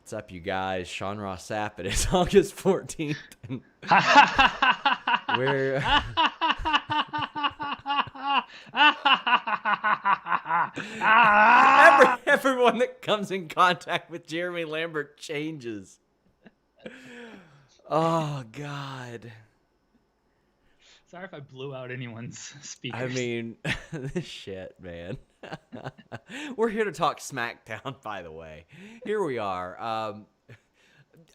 What's up, you guys? Sean Ross Sapp. It is August 14th. And we're... Everyone that comes in contact with Jeremy Lambert changes. Oh, God. Sorry if I blew out anyone's speakers. I mean, this shit, man. We're here to talk SmackDown, by the way. Here we are.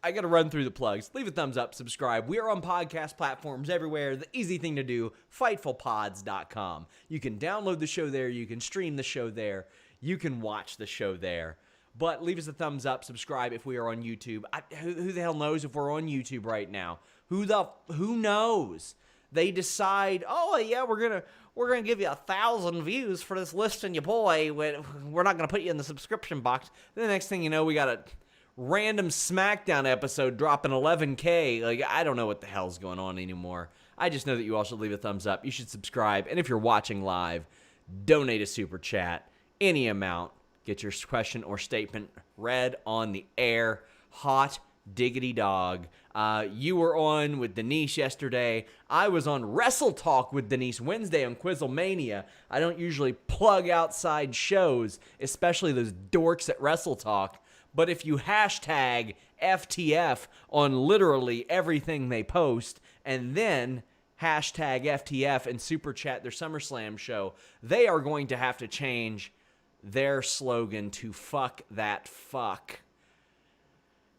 I got to run through the plugs. Leave a thumbs up, subscribe. We are on podcast platforms everywhere. The easy thing to do, fightfulpods.com. You can download the show there. You can stream the show there. You can watch the show there. But leave us a thumbs up, subscribe if we are on YouTube. Who the hell knows if we're on YouTube right now? Who knows? They decide, oh yeah, we're gonna give you 1,000 views for this listing your boy. We're not gonna put you in the subscription box. Then the next thing you know, we got a random SmackDown episode dropping 11K. Like, I don't know what the hell's going on anymore. I just know that you all should leave a thumbs up. You should subscribe, and if you're watching live, donate a super chat, any amount. Get your question or statement read on the air. Hot diggity dog. You were on with Denise yesterday. I was on Wrestle Talk with Denise Wednesday on Quizzlemania. I don't usually plug outside shows, especially those dorks at Wrestle Talk. But if you hashtag FTF on literally everything they post, and then hashtag FTF and super chat their SummerSlam show, they are going to have to change their slogan to fuck that fuck.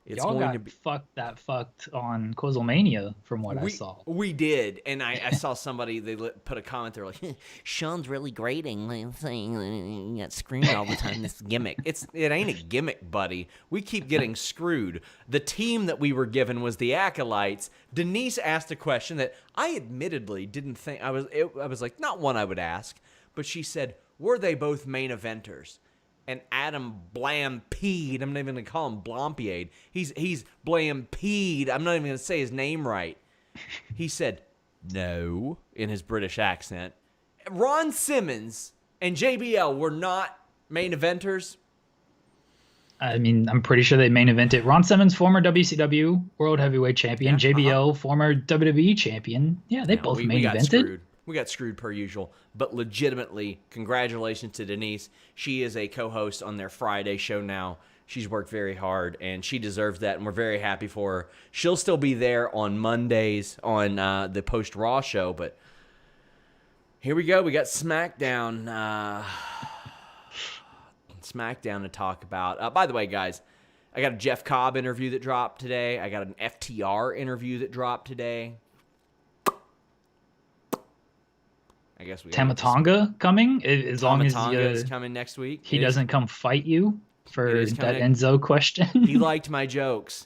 It's Y'all got fucked on Quizzlemania from what I saw. We did, and I saw somebody, they put a comment there like, Sean's really grating, saying you got screwed all the time, this gimmick. It ain't a gimmick, buddy. We keep getting screwed. The team that we were given was the Acolytes. Denise asked a question that I admittedly didn't think, I was like, not one I would ask, but she said, were they both main eventers? And Adam Blampied, I'm not even going to call him Blampied. He's Blampied. I'm not even going to say his name right. He said, no, in his British accent. Ron Simmons and JBL were not main eventers. I mean, I'm pretty sure they main evented. Ron Simmons, former WCW World Heavyweight Champion. Yeah, JBL, former WWE Champion. Yeah, they both main evented. Screwed. We got screwed per usual, but legitimately, congratulations to Denise. She is a co-host on their Friday show now. She's worked very hard, and she deserves that, and we're very happy for her. She'll still be there on Mondays on the post-Raw show, but here we go. We got SmackDown. SmackDown to talk about. By the way, guys, I got a Jeff Cobb interview that dropped today. I got an FTR interview that dropped today. I guess we Tama Tonga coming as long as is coming next week. He doesn't come fight you for that Enzo question. He liked my jokes.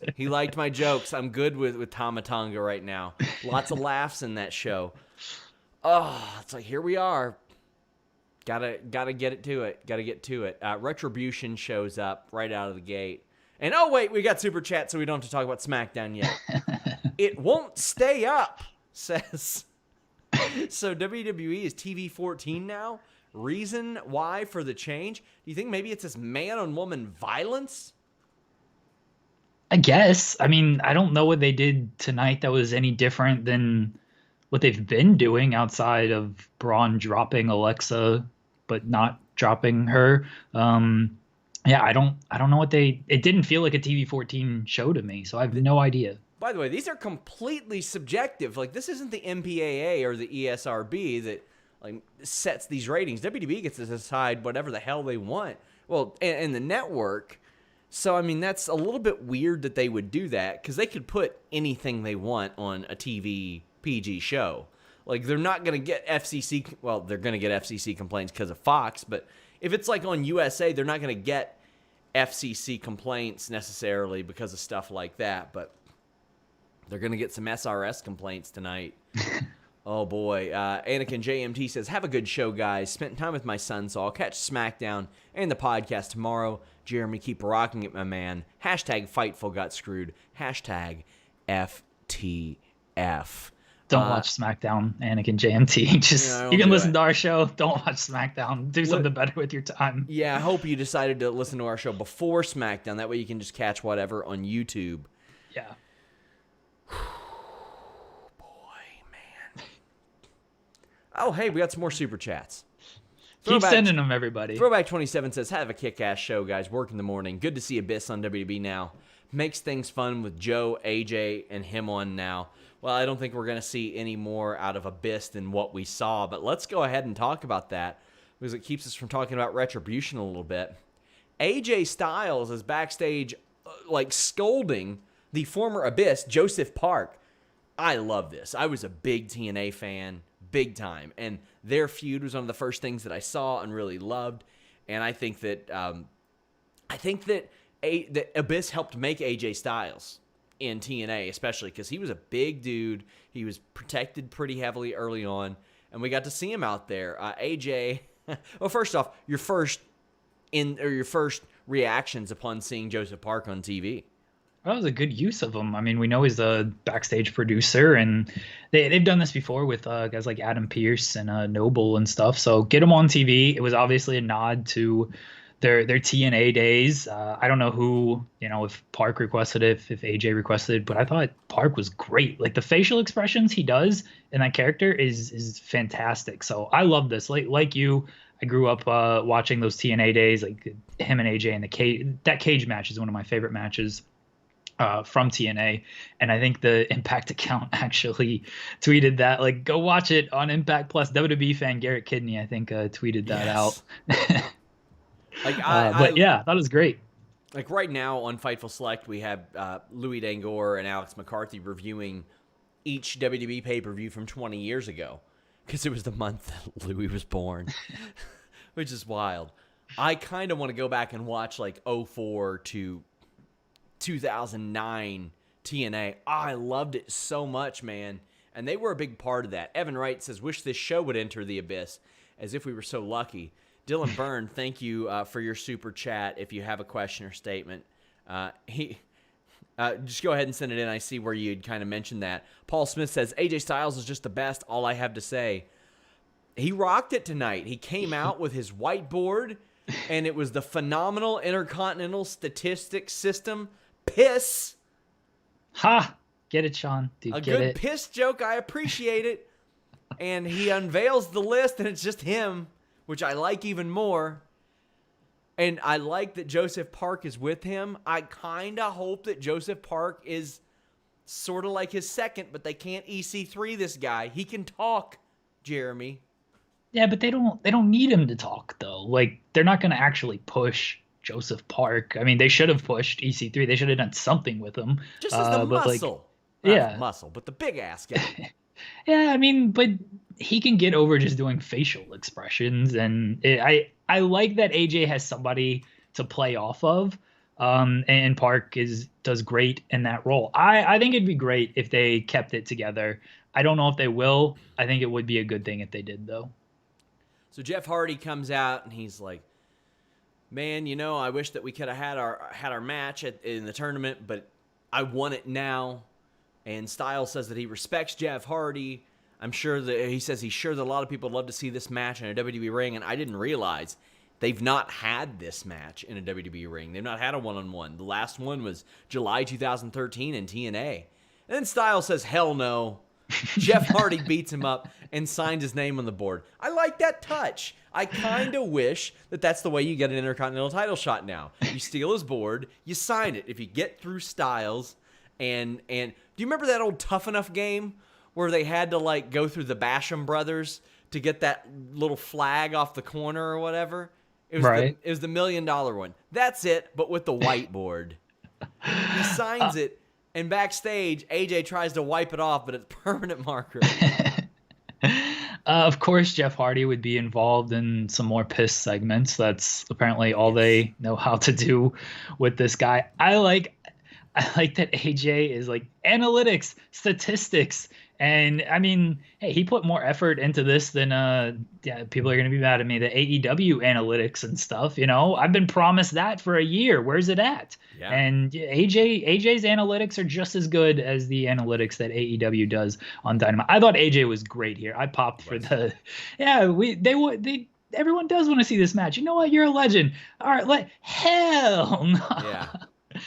I'm good with Tama Tonga right now. Lots of laughs in that show. Oh, it's like here we are. Gotta get to it. Retribution shows up right out of the gate. And oh wait, we got super chat, so we don't have to talk about SmackDown yet. It won't stay up, says. So WWE is TV 14 now? Reason why for the change? Do you think maybe it's this man-on-woman violence? I guess. I mean, I don't know what they did tonight that was any different than what they've been doing outside of Braun dropping Alexa but not dropping her. Yeah, I don't know what it didn't feel like a TV 14 show to me, so I have no idea. By the way, these are completely subjective. Like, this isn't the MPAA or the ESRB that like sets these ratings. WWE gets to decide whatever the hell they want. Well, and the network. So, I mean, that's a little bit weird that they would do that because they could put anything they want on a TV PG show. Like, they're not going to get FCC. Well, they're going to get FCC complaints because of Fox. But if it's like on USA, they're not going to get FCC complaints necessarily because of stuff like that. But they're going to get some SRS complaints tonight. Oh, boy. Anakin JMT says, have a good show, guys. Spent time with my son, so I'll catch SmackDown and the podcast tomorrow. Jeremy, keep rocking it, my man. Hashtag Fightful got screwed. Hashtag FTF. Don't watch SmackDown, Anakin JMT. Just you can listen to our show. Don't watch SmackDown. Do something better with your time. Yeah, I hope you decided to listen to our show before SmackDown. That way you can just catch whatever on YouTube. Yeah. Boy, man. Oh, hey, we got some more super chats. Keep sending them, everybody. Throwback 27 says, have a kick-ass show, guys. Work in the morning. Good to see Abyss on WWE now. Makes things fun with Joe, AJ, and him on now. Well, I don't think we're going to see any more out of Abyss than what we saw, but let's go ahead and talk about that because it keeps us from talking about Retribution a little bit. AJ Styles is backstage scolding the former Abyss, Joseph Park. I love this. I was a big TNA fan, big time, and their feud was one of the first things that I saw and really loved, and I think that that Abyss helped make AJ Styles in TNA, especially because he was a big dude. He was protected pretty heavily early on, and we got to see him out there. AJ, well, first off, your first reactions upon seeing Joseph Park on TV. That was a good use of him. I mean, we know he's a backstage producer, and they've done this before with guys like Adam Pearce and Noble and stuff. So get him on TV. It was obviously a nod to their TNA days. I don't know who, if Park requested it, if AJ requested it, but I thought Park was great. Like the facial expressions he does in that character is fantastic. So I love this. Like you, I grew up watching those TNA days, like him and AJ and the cage. That cage match is one of my favorite matches from TNA, and I think the Impact account actually tweeted that, like, go watch it on Impact Plus. WWE fan Garrett Kidney, I think, tweeted that out. But yeah, that was great. Like right now on Fightful Select, we have Louis Dangor and Alex McCarthy reviewing each WWE pay-per-view from 20 years ago because it was the month that Louis was born, which is wild. I kind of want to go back and watch like 04 to 2009 TNA. I loved it so much, man. And they were a big part of that. Evan Wright says, wish this show would enter the abyss, as if we were so lucky. Dylan Byrne, thank you for your super chat. If you have a question or statement, just go ahead and send it in. I see where you'd kind of mentioned that. Paul Smith says, AJ Styles is just the best. All I have to say. He rocked it tonight. He came out with his whiteboard, and it was the phenomenal Intercontinental Statistics System. Piss. Ha! Get it, Sean. Dude, a good piss joke. I appreciate it. And he unveils the list, and it's just him, which I like even more. And I like that Joseph Park is with him. I kind of hope that Joseph Park is sort of like his second, but they can't EC3 this guy. He can talk, Jeremy. Yeah, but they don't need him to talk, though. Like, they're not going to actually push Joseph Park. I mean, they should have pushed EC3. They should have done something with him. Just as the muscle. Yeah. Muscle, but the big ass guy. Yeah, I mean, but he can get over just doing facial expressions. And I like that AJ has somebody to play off of. And Park does great in that role. I think it'd be great if they kept it together. I don't know if they will. I think it would be a good thing if they did, though. So Jeff Hardy comes out and he's like, man, I wish that we could have had our match in the tournament, but I want it now. And Styles says that he respects Jeff Hardy. He says he's sure that a lot of people would love to see this match in a WWE ring, and I didn't realize they've not had this match in a WWE ring. They've not had a one-on-one. The last one was July 2013 in TNA. And then Styles says, hell no. Jeff Hardy beats him up and signs his name on the board. I like that touch. I kind of wish that that's the way you get an Intercontinental title shot now. You steal his board, you sign it. If you get through Styles, and do you remember that old Tough Enough game where they had to go through the Basham brothers to get that little flag off the corner or whatever? It was the $1 million one. That's it, but with the whiteboard. He signs it. And backstage, AJ tries to wipe it off, but it's permanent marker. Of course, Jeff Hardy would be involved in some more piss segments. That's apparently all they know how to do with this guy. I I like that AJ is like analytics, statistics, and I mean, hey, he put more effort into this than yeah, people are gonna be mad at me. The AEW analytics and stuff, I've been promised that for a year. Where's it at? Yeah. And AJ's analytics are just as good as the analytics that AEW does on Dynamite. I thought AJ was great here. I popped for the, yeah, they everyone does want to see this match. You know what? You're a legend. All right, hell no. Yeah.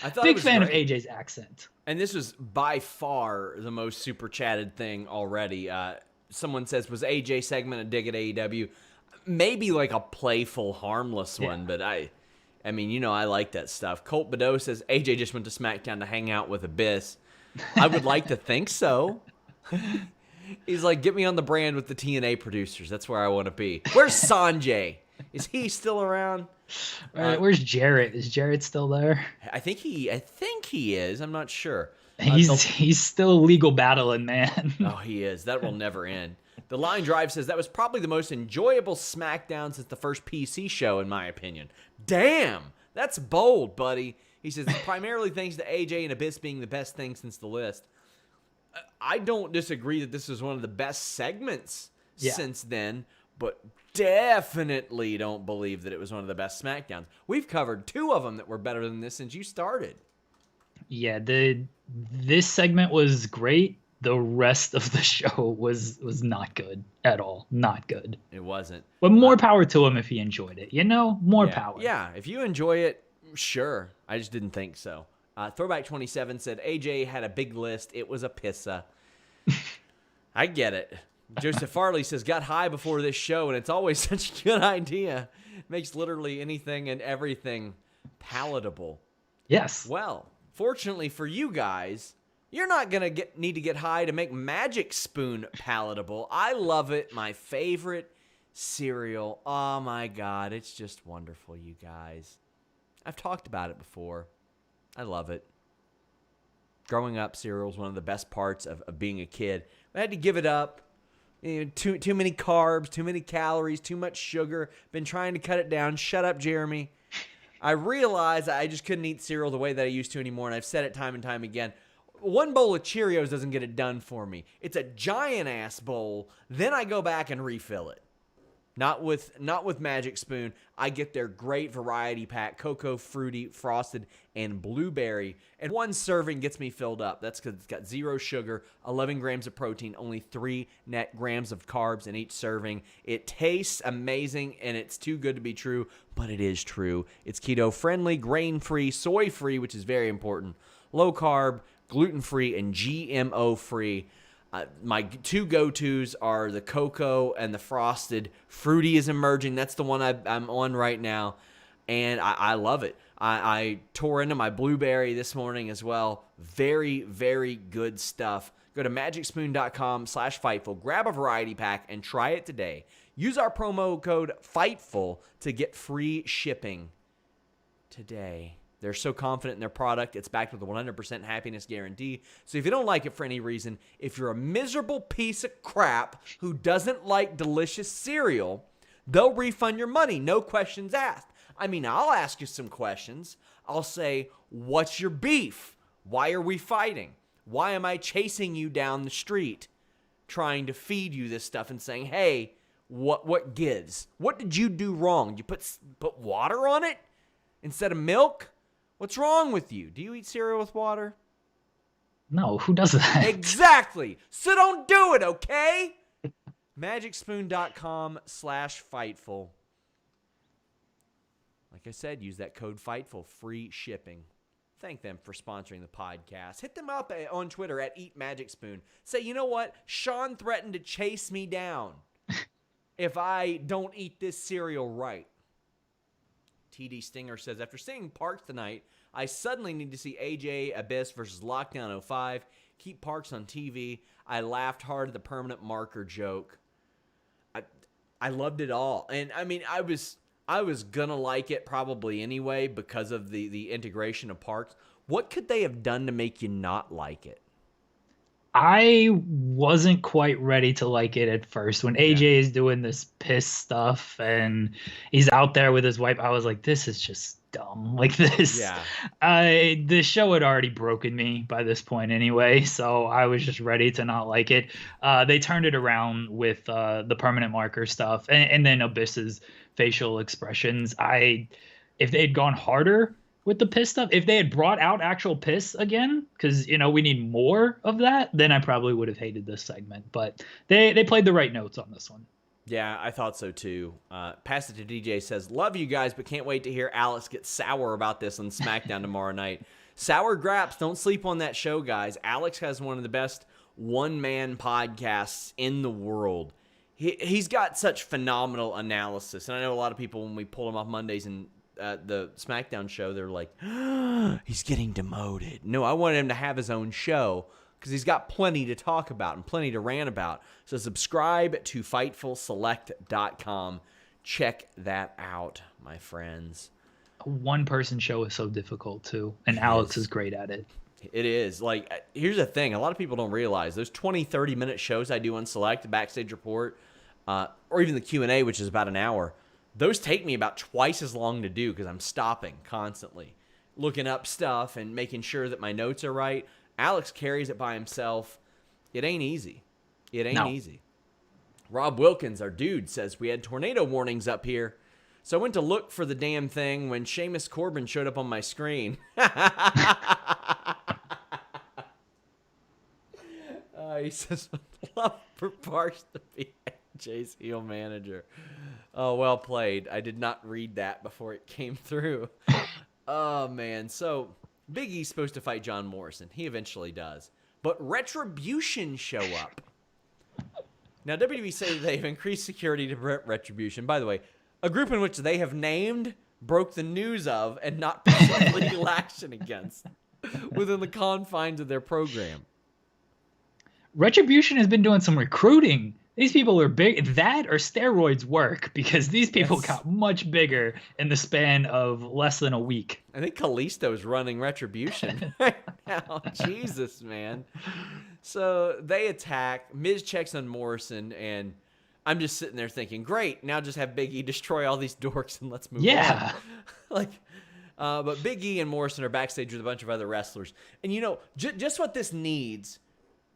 I thought Big fan of AJ's accent. And this was by far the most super chatted thing already. Someone says, was AJ segment a dig at AEW? Maybe like a playful, harmless one, but I mean, I like that stuff. Colt Badeau says, AJ just went to SmackDown to hang out with Abyss. I would like to think so. He's like, get me on the brand with the TNA producers. That's where I want to be. Where's Sanjay? Is he still around? Where's Jarrett? Is Jarrett still there? I think he is. I'm not sure. He's still legal battling, man. Oh, he is. That will never end. The Line Drive says that was probably the most enjoyable SmackDown since the first PC show, in my opinion. Damn, that's bold, buddy. He says primarily thanks to AJ and Abyss being the best thing since the list. I don't disagree that this is one of the best segments since then, but definitely don't believe that it was one of the best SmackDowns. We've covered 2 of them that were better than this since you started. Yeah, this segment was great. The rest of the show was not good at all. Not good. It wasn't. But more power to him if he enjoyed it. More power. Yeah, if you enjoy it, sure. I just didn't think so. Throwback27 said, AJ had a big list. It was a pissa. I get it. Joseph Farley says, got high before this show, and it's always such a good idea. Makes literally anything and everything palatable. Yes. Well, fortunately for you guys, you're not going to need to get high to make Magic Spoon palatable. I love it. My favorite cereal. Oh, my God. It's just wonderful, you guys. I've talked about it before. I love it. Growing up, cereal is one of the best parts of being a kid. I had to give it up. Too many carbs, too many calories, too much sugar. Been trying to cut it down. Shut up, Jeremy. I realized I just couldn't eat cereal the way that I used to anymore, and I've said it time and time again. One bowl of Cheerios doesn't get it done for me. It's a giant-ass bowl. Then I go back and refill it. Not with Magic Spoon. I get their great variety pack, cocoa, fruity, frosted, and blueberry. And one serving gets me filled up. That's because it's got 0 sugar, 11 grams of protein, only 3 net grams of carbs in each serving. It tastes amazing, and it's too good to be true, but it is true. It's keto-friendly, grain-free, soy-free, which is very important, low-carb, gluten-free, and GMO-free. My 2 go-tos are the cocoa and the frosted. Fruity is emerging. That's the one I'm on right now, and I love it. I tore into my blueberry this morning as well. Very, very good stuff. Go to magicspoon.com/Fightful. Grab a variety pack and try it today. Use our promo code FIGHTFUL to get free shipping today. They're so confident in their product, it's backed with a 100% happiness guarantee. So if you don't like it for any reason, if you're a miserable piece of crap who doesn't like delicious cereal, they'll refund your money, no questions asked. I mean, I'll ask you some questions. I'll say, what's your beef? Why are we fighting? Why am I chasing you down the street trying to feed you this stuff and saying, hey, what gives? What did you do wrong? You put water on it instead of milk? What's wrong with you? Do you eat cereal with water? No, who does that? Exactly. So don't do it, okay? Magicspoon.com/Fightful. Like I said, use that code FIGHTFUL, free shipping. Thank them for sponsoring the podcast. Hit them up on Twitter at EatMagicSpoon. Say, you know what? Sean threatened to chase me down if I don't eat this cereal right. TD Stinger says, after seeing Parks tonight, I suddenly need to see AJ Abyss versus Lockdown 05. Keep Parks on TV. I laughed hard at the permanent marker joke. I loved it all. And I mean, I was gonna like it probably anyway because of the integration of Parks. What could they have done to make you not like it? I wasn't quite ready to like it at first. When Yeah. AJ is doing this piss stuff and he's out there with his wife, I was like, this is just dumb. Like this, Yeah. the show had already broken me by this point anyway, so I was just ready to not like it. They turned it around with the permanent marker stuff and then Abyss's facial expressions. If they'd gone harder with the piss stuff. If they had brought out actual piss again, because we need more of that, then I probably would have hated this segment. But they played the right notes on this one. Yeah, I thought so too. Pass it to DJ says, love you guys, but can't wait to hear Alex get sour about this on SmackDown tomorrow night. Sour Graps, don't sleep on that show, guys. Alex has one of the best one-man podcasts in the world. He's got such phenomenal analysis. And I know a lot of people, when we pull him off Mondays and the SmackDown show, they're like, he's getting demoted. No, I wanted him to have his own show because he's got plenty to talk about and plenty to rant about. So subscribe to FightfulSelect.com. Check that out, my friends. A one-person show is so difficult, too. And Alex is great at it. It is. Like, here's the thing. A lot of people don't realize those 20, 30-minute shows I do on Select, the Backstage Report, or even the Q&A, which is about an hour, those take me about twice as long to do because I'm stopping constantly, looking up stuff and making sure that my notes are right. Alex carries it by himself. It ain't easy. It ain't easy. Rob Wilkins, our dude, says, we had tornado warnings up here, so I went to look for the damn thing when Sheamus Corbin showed up on my screen. He says, love for Parks to be AJ's heel manager. Oh, well played. I did not read that before it came through. Oh, man. So, Big E's supposed to fight John Morrison. He eventually does. But Retribution show up. Now, WWE say they've increased security to prevent Retribution. By the way, a group in which they have named, broke the news of, and not pursued legal action against within the confines of their program. Retribution has been doing some recruiting. These people are big. That or steroids work because these people got much bigger in the span of less than a week. I think Kalisto's running Retribution right now. Jesus, man. So they attack. Miz checks on Morrison, and I'm just sitting there thinking, great, now just have Big E destroy all these dorks and let's move on. But Big E and Morrison are backstage with a bunch of other wrestlers. And, just what this needs.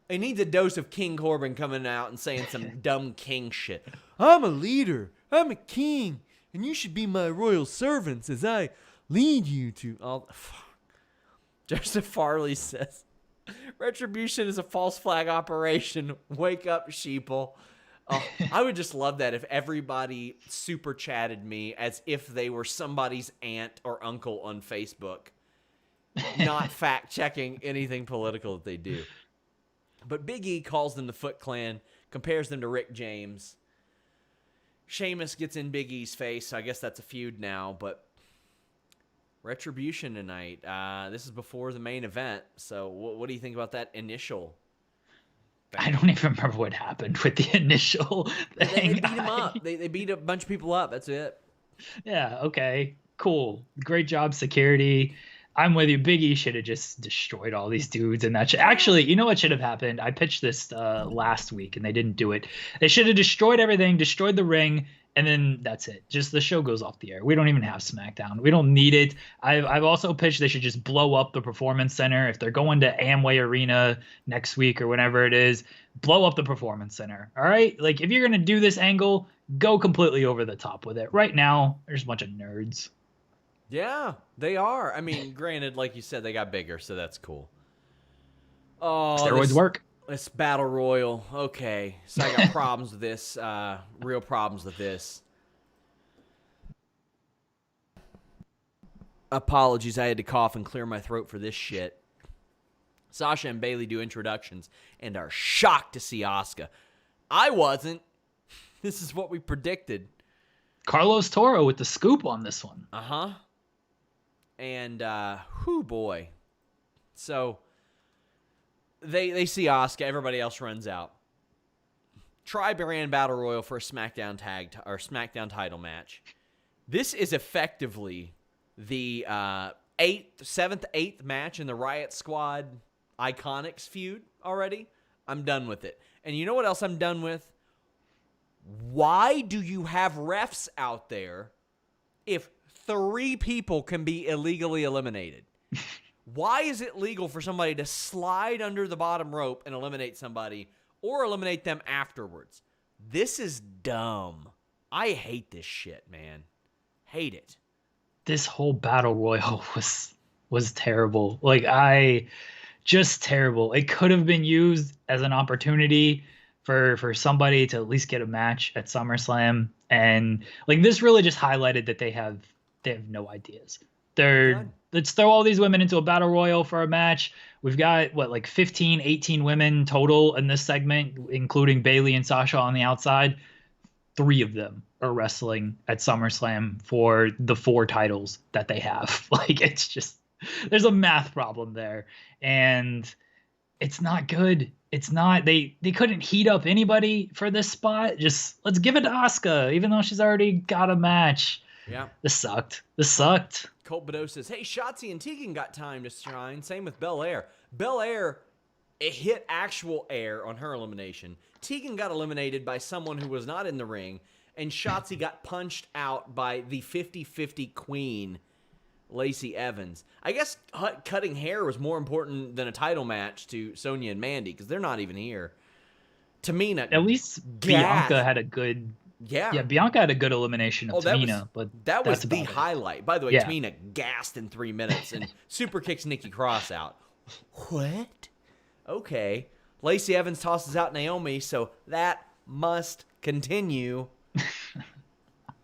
It needs a dose of King Corbin coming out and saying some dumb king shit. I'm a leader. I'm a king. And you should be my royal servants as I lead you to... Joseph Farley says, Retribution is a false flag operation. Wake up, sheeple. I would just love that if everybody super chatted me as if they were somebody's aunt or uncle on Facebook, not fact-checking anything political that they do. But Big E calls them the Foot Clan, compares them to Rick James. Sheamus gets in Big E's face, so I guess that's a feud now. But Retribution tonight. This is before the main event. So what do you think about that initial thing? I don't even remember what happened with the initial thing. They beat him up. They beat a bunch of people up. That's it. Yeah, okay, cool. Great job, security. I'm with you. Big E should have just destroyed all these dudes and that. Actually, you know what should have happened? I pitched this last week and they didn't do it. They should have destroyed everything, destroyed the ring, and then that's it. Just the show goes off the air. We don't even have SmackDown. We don't need it. I've also pitched they should just blow up the Performance Center. If they're going to Amway Arena next week or whenever it is, blow up the Performance Center. All right? Like, if you're going to do this angle, go completely over the top with it. Right now, there's a bunch of nerds. Yeah, they are. I mean, granted, like you said, they got bigger, so that's cool. Oh, steroids work. This battle royal. Okay, so I got problems with this. Real problems with this. Apologies, I had to cough and clear my throat for this shit. Sasha and Bayley do introductions and are shocked to see Asuka. I wasn't. This is what we predicted. Carlos Toro with the scoop on this one. Uh-huh. And, whoo boy. So, they see Asuka. Everybody else runs out. Tribe ran Battle Royal for a SmackDown SmackDown title match. This is effectively the 7th, 8th match in the Riot Squad Iconics feud already. I'm done with it. And you know what else I'm done with? Why do you have refs out there if 3 people can be illegally eliminated? Why is it legal for somebody to slide under the bottom rope and eliminate somebody or eliminate them afterwards? This is dumb. I hate this shit, man. Hate it. This whole battle royal was terrible. Like, just terrible. It could have been used as an opportunity for somebody to at least get a match at SummerSlam. And like, this really just highlighted that they have no ideas. Let's throw all these women into a battle royal for a match. We've got like 15, 18 women total in this segment, including Bayley and Sasha on the outside. 3 of them are wrestling at SummerSlam for the 4 titles that they have. Like, it's just, there's a math problem there, and it's not good. It's not, they couldn't heat up anybody for this spot. Just let's give it to Asuka, even though she's already got a match. Yeah. This sucked. Colt Bedeau says, hey, Shotzi and Tegan got time to shine. Same with Belair. Belair, it hit actual air on her elimination. Tegan got eliminated by someone who was not in the ring, and Shotzi got punched out by the 50-50 queen, Lacey Evans. I guess cutting hair was more important than a title match to Sonya and Mandy, because they're not even here. Tamina. At least Bianca had a good... Yeah, Bianca had a good elimination of Tamina, but that was the highlight. By the way, Tamina gassed in 3 minutes and super kicks Nikki Cross out. What? Okay. Lacey Evans tosses out Naomi, so that must continue.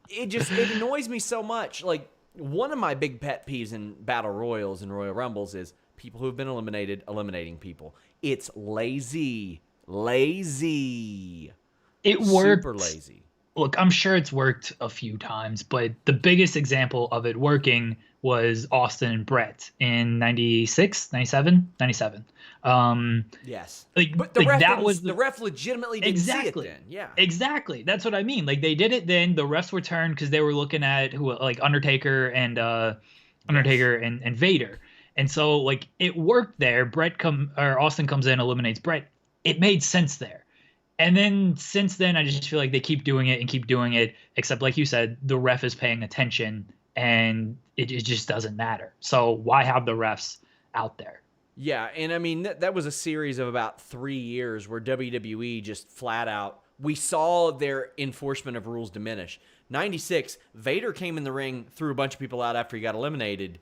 It annoys me so much. Like, one of my big pet peeves in battle royals and Royal Rumbles is people who have been eliminated eliminating people. It's lazy. It worked. Super lazy. Look, I'm sure it's worked a few times, but the biggest example of it working was Austin and Brett in 96, 97. Yes. But the ref legitimately didn't see it then. Yeah. Exactly. That's what I mean. Like, they did it then. The refs were turned because they were looking at Undertaker and Vader. And so, like, it worked there. Austin comes in, eliminates Brett. It made sense there. And then since then, I just feel like they keep doing it, except like you said, the ref is paying attention and it just doesn't matter. So why have the refs out there? Yeah, and I mean, that was a series of about 3 years where WWE just flat out, we saw their enforcement of rules diminish. 96, Vader came in the ring, threw a bunch of people out after he got eliminated.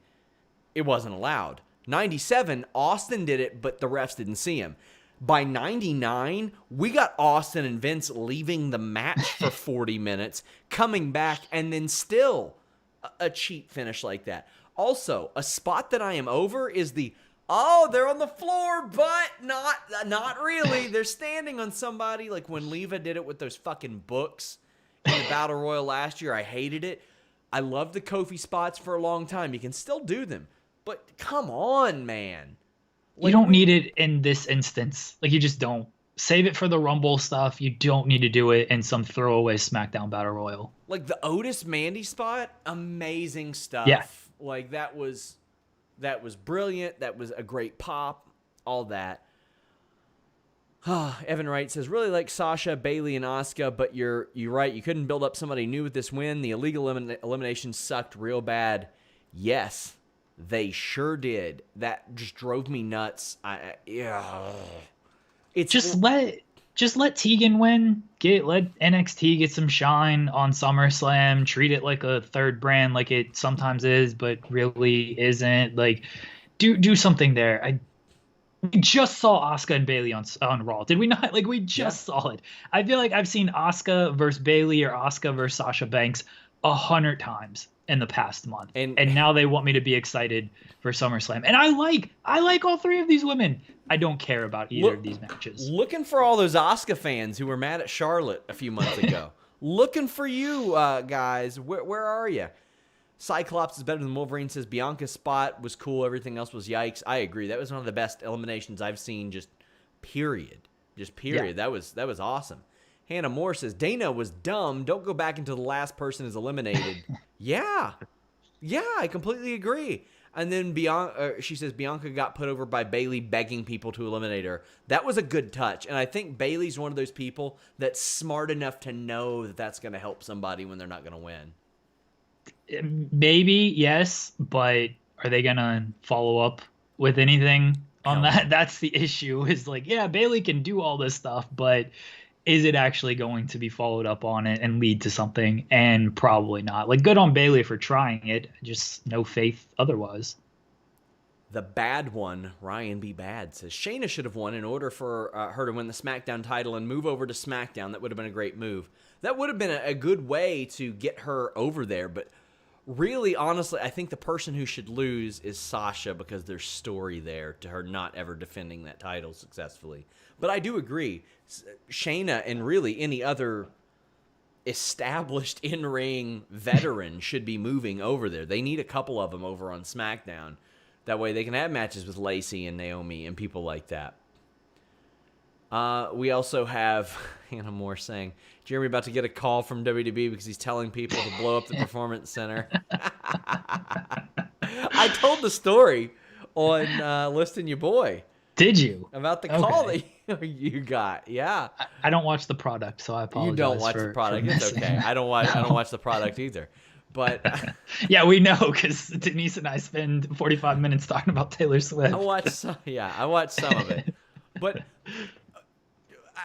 It wasn't allowed. 97, Austin did it, but the refs didn't see him. By 99, we got Austin and Vince leaving the match for 40 minutes, coming back, and then still a cheat finish like that. Also, a spot that I am over is they're on the floor, but not really. They're standing on somebody, like when Leva did it with those fucking books in the Battle Royal last year. I hated it. I loved the Kofi spots for a long time. You can still do them, but come on, man. You don't need it in this instance. Like, you just don't. Save it for the Rumble stuff. You don't need to do it in some throwaway SmackDown Battle Royal. Like the Otis Mandy spot, amazing stuff. Yeah. Like, that was brilliant. That was a great pop. All that. Evan Wright says, really like Sasha, Bayley, and Asuka, but you're right. You couldn't build up somebody new with this win. The illegal elimination sucked real bad. Yes. They sure did. That just drove me nuts. It's just let Tegan win. Let NXT get some shine on SummerSlam. Treat it like a third brand, like it sometimes is, but really isn't. Like, do something there. We just saw Asuka and Bayley on Raw. Did we not? Like, we just saw it. I feel like I've seen Asuka versus Bayley or Asuka versus Sasha Banks 100 times in the past month, and now they want me to be excited for SummerSlam. And I like all 3 of these women. I don't care about either of these matches. Looking for all those Asuka fans who were mad at Charlotte a few months ago. Looking for you guys. Where are you? Cyclops is better than Wolverine, says Bianca's spot was cool. Everything else was yikes. I agree. That was one of the best eliminations I've seen. Just period. Yeah. That was awesome. Hannah Moore says, Dana was dumb. Don't go back until the last person is eliminated. Yeah, I completely agree. And then Bianca, she says Bianca got put over by Bayley begging people to eliminate her. That was a good touch. And I think Bayley's one of those people that's smart enough to know that that's going to help somebody when they're not going to win. Maybe, yes, but are they going to follow up with anything on that? That's the issue, is like, yeah, Bayley can do all this stuff, but is it actually going to be followed up on it and lead to something? And probably not. Like, good on Bayley for trying it, just no faith otherwise. The bad one, Ryan B. Bad, says Shayna should have won in order for her to win the SmackDown title and move over to SmackDown. That would have been a great move. That would have been a good way to get her over there. But really, honestly, I think the person who should lose is Sasha, because there's story there to her not ever defending that title successfully. But I do agree. Shayna and really any other established in-ring veteran should be moving over there. They need a couple of them over on SmackDown. That way they can have matches with Lacey and Naomi and people like that. We also have Hannah Moore saying, Jeremy about to get a call from WWE because he's telling people to blow up the Performance Center. I told the story on Listing Your Boy. Did you? About the call that you got. Yeah. I don't watch the product, so I apologize. You don't watch the product. It's okay. I don't watch the product either. But yeah, we know, because Denise and I spend 45 minutes talking about Taylor Swift. I watched some of it. But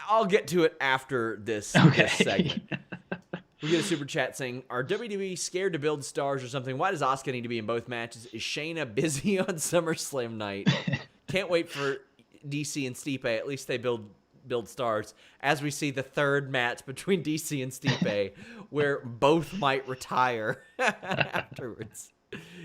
I'll get to it after this segment. We get a super chat saying, are WWE scared to build stars or something? Why does Asuka need to be in both matches? Is Shayna busy on SummerSlam night? Can't wait for DC and Stipe. At least they build stars. As we see the third match between DC and Stipe, where both might retire afterwards.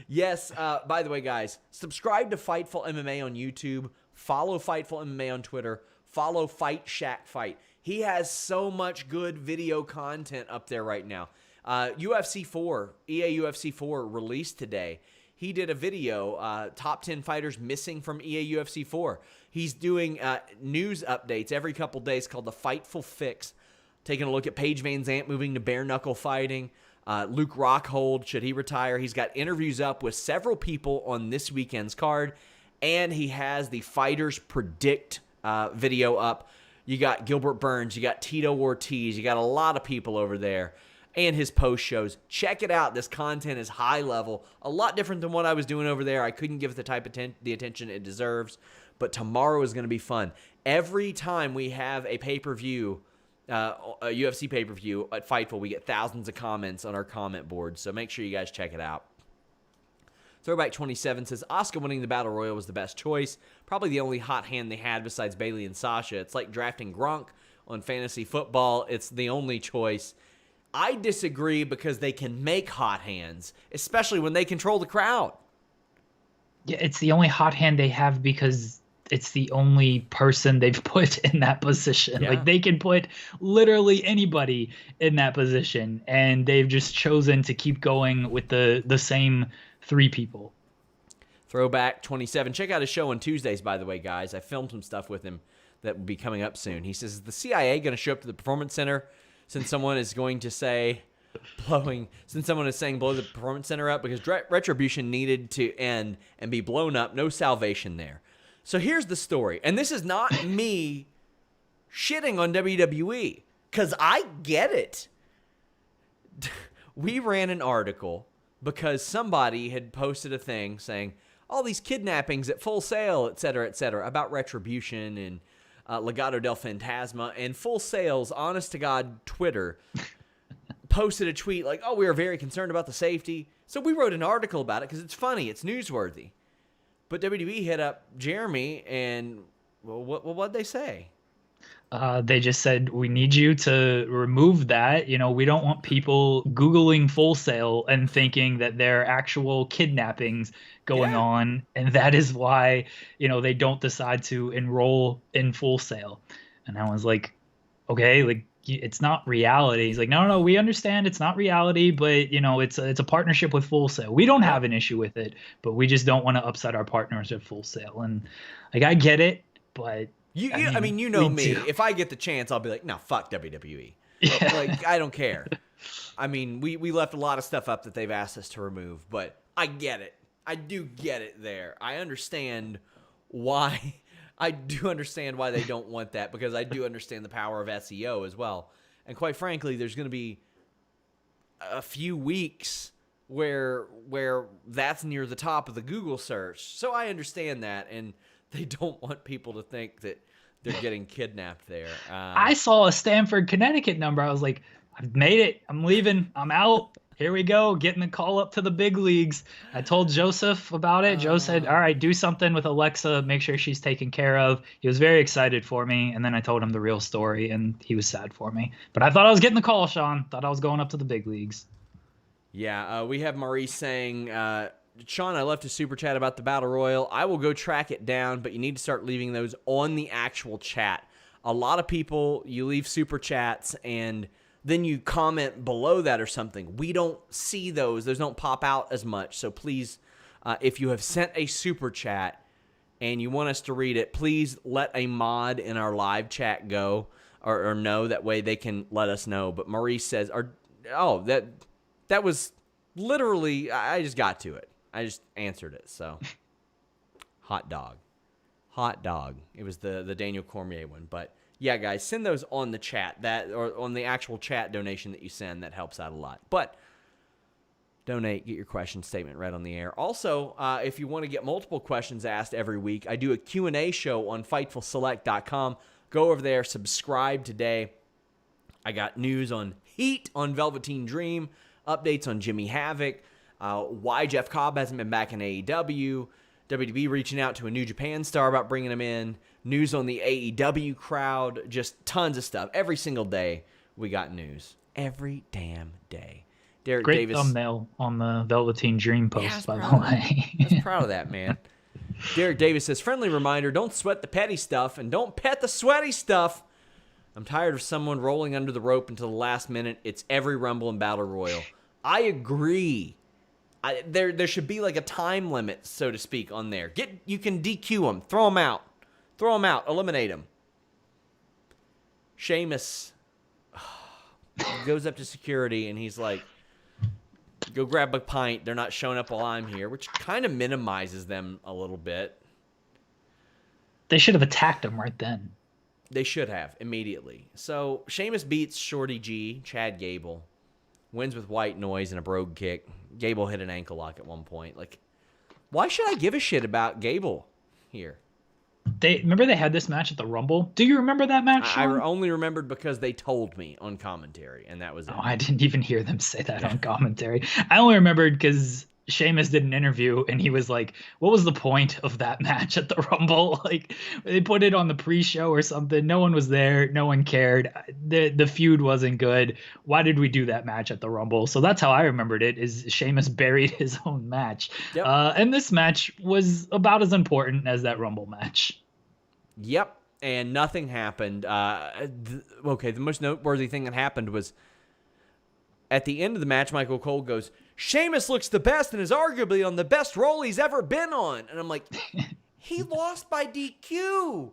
Yes, by the way, guys, subscribe to Fightful MMA on YouTube. Follow Fightful MMA on Twitter. Follow Fight Shack Fight. He has so much good video content up there right now. UFC 4, EA UFC 4 released today. He did a video, top 10 fighters missing from EA UFC 4. He's doing news updates every couple days called the Fightful Fix, taking a look at Paige Van Zandt moving to bare knuckle fighting, Luke Rockhold, should he retire? He's got interviews up with several people on this weekend's card, and he has the Fighters Predict video up. You got Gilbert Burns, you got Tito Ortiz, you got a lot of people over there. And his post shows. Check it out. This content is high level, a lot different than what I was doing over there. I couldn't give it the type of the attention it deserves. But tomorrow is going to be fun. Every time we have a pay-per-view, a UFC pay-per-view at Fightful, we get thousands of comments on our comment board. So make sure you guys check it out. Throwback 27 says, Asuka winning the Battle Royal was the best choice. Probably the only hot hand they had besides Bayley and Sasha. It's like drafting Gronk on fantasy football. It's the only choice. I disagree, because they can make hot hands, especially when they control the crowd. Yeah, it's the only hot hand they have because it's the only person they've put in that position. Yeah. Like, they can put literally anybody in that position, and they've just chosen to keep going with the same three people. Throwback 27. Check out his show on Tuesdays, by the way, guys. I filmed some stuff with him that will be coming up soon. He says, is the CIA going to show up to the Performance Center since someone is going to say blow the Performance Center up? Because Retribution needed to end and be blown up. No salvation there. So here's the story. And this is not me shitting on WWE, because I get it. We ran an article because somebody had posted a thing saying all these kidnappings at Full Sail, et cetera, about Retribution and Legado del Fantasma. And Full Sail's honest-to-God Twitter posted a tweet like, oh, we are very concerned about the safety. So we wrote an article about it because it's funny. It's newsworthy. But WWE hit up Jeremy, and well, what'd they say? They just said, we need you to remove that. You know, we don't want people Googling Full Sail and thinking that there are actual kidnappings going on. And that is why, you know, they don't decide to enroll in Full Sail. And I was like, okay, like, it's not reality. He's like, no, we understand it's not reality, but, you know, it's a partnership with Full Sail. We don't have an issue with it, but we just don't want to upset our partners at Full Sail. And like, I get it, but I mean, you know me. If I get the chance, I'll be like, no, fuck WWE. Yeah. Like, I don't care. I mean, we left a lot of stuff up that they've asked us to remove, but I get it. I do get it there. I understand why. I do understand why they don't want that, because I do understand the power of SEO as well. And quite frankly, there's going to be a few weeks where that's near the top of the Google search. So I understand that, and they don't want people to think that they're getting kidnapped there. I saw a Stamford, Connecticut number. I was like, I've made it. I'm leaving. I'm out. Here we go. Getting the call up to the big leagues. I told Joseph about it. Joe said, all right, do something with Alexa. Make sure she's taken care of. He was very excited for me. And then I told him the real story, and he was sad for me. But I thought I was getting the call, Sean. Thought I was going up to the big leagues. Yeah, we have Maurice saying, Sean, I left a super chat about the Battle Royal. I will go track it down, but you need to start leaving those on the actual chat. A lot of people, you leave super chats, and then you comment below that or something. We don't see those. Those don't pop out as much. So please, if you have sent a super chat and you want us to read it, please let a mod in our live chat go or know. That way they can let us know. But Maurice says, that was literally, I just got to it. I just answered it. So, hot dog. It was the Daniel Cormier one. But yeah, guys, send those on the chat, or on the actual chat donation that you send. That helps out a lot. But donate, get your question statement read on the air. Also, if you want to get multiple questions asked every week, I do a Q&A show on FightfulSelect.com. Go over there, subscribe today. I got news on Heat, on Velveteen Dream, updates on Jimmy Havoc, why Jeff Cobb hasn't been back in AEW, WWE reaching out to a New Japan star about bringing him in, news on the AEW crowd, just tons of stuff. Every single day we got news. Every damn day. Derek Great Davis. thumbnail on the Velveteen Dream post, by the way. I was proud of that, man. Derek Davis says, friendly reminder, don't sweat the petty stuff and don't pet the sweaty stuff. I'm tired of someone rolling under the rope until the last minute. It's every Rumble and Battle Royal. I agree. There should be like a time limit, so to speak, on there. You can DQ them. Throw them out. Eliminate them. Sheamus goes up to security, and he's like, go grab a pint. They're not showing up while I'm here, which kind of minimizes them a little bit. They should have attacked him right then. They should have, immediately. So, Sheamus beats Shorty G, Chad Gable. Wins with white noise and a brogue kick. Gable hit an ankle lock at one point. Like, why should I give a shit about Gable here? Remember they had this match at the Rumble? Do you remember that match, Sean? I only remembered because they told me on commentary, and that was it. Oh, I didn't even hear them say that on commentary. I only remembered because Sheamus did an interview, and he was like, what was the point of that match at the Rumble? Like, they put it on the pre-show or something. No one was there. No one cared. The feud wasn't good. Why did we do that match at the Rumble? So that's how I remembered it, is Sheamus buried his own match. Yep. And this match was about as important as that Rumble match. Yep, and nothing happened. The most noteworthy thing that happened was at the end of the match, Michael Cole goes, Sheamus looks the best and is arguably on the best roll he's ever been on. And I'm like, he lost by DQ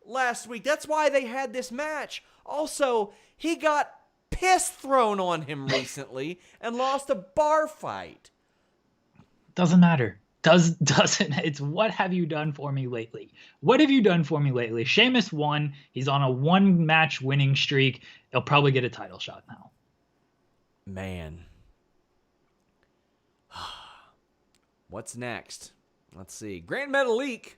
last week. That's why they had this match. Also, he got piss thrown on him recently and lost a bar fight. Doesn't matter. Doesn't. It's what have you done for me lately? What have you done for me lately? Sheamus won. He's on a one-match winning streak. He'll probably get a title shot now. Man. What's next? Let's see. Grand Metalik.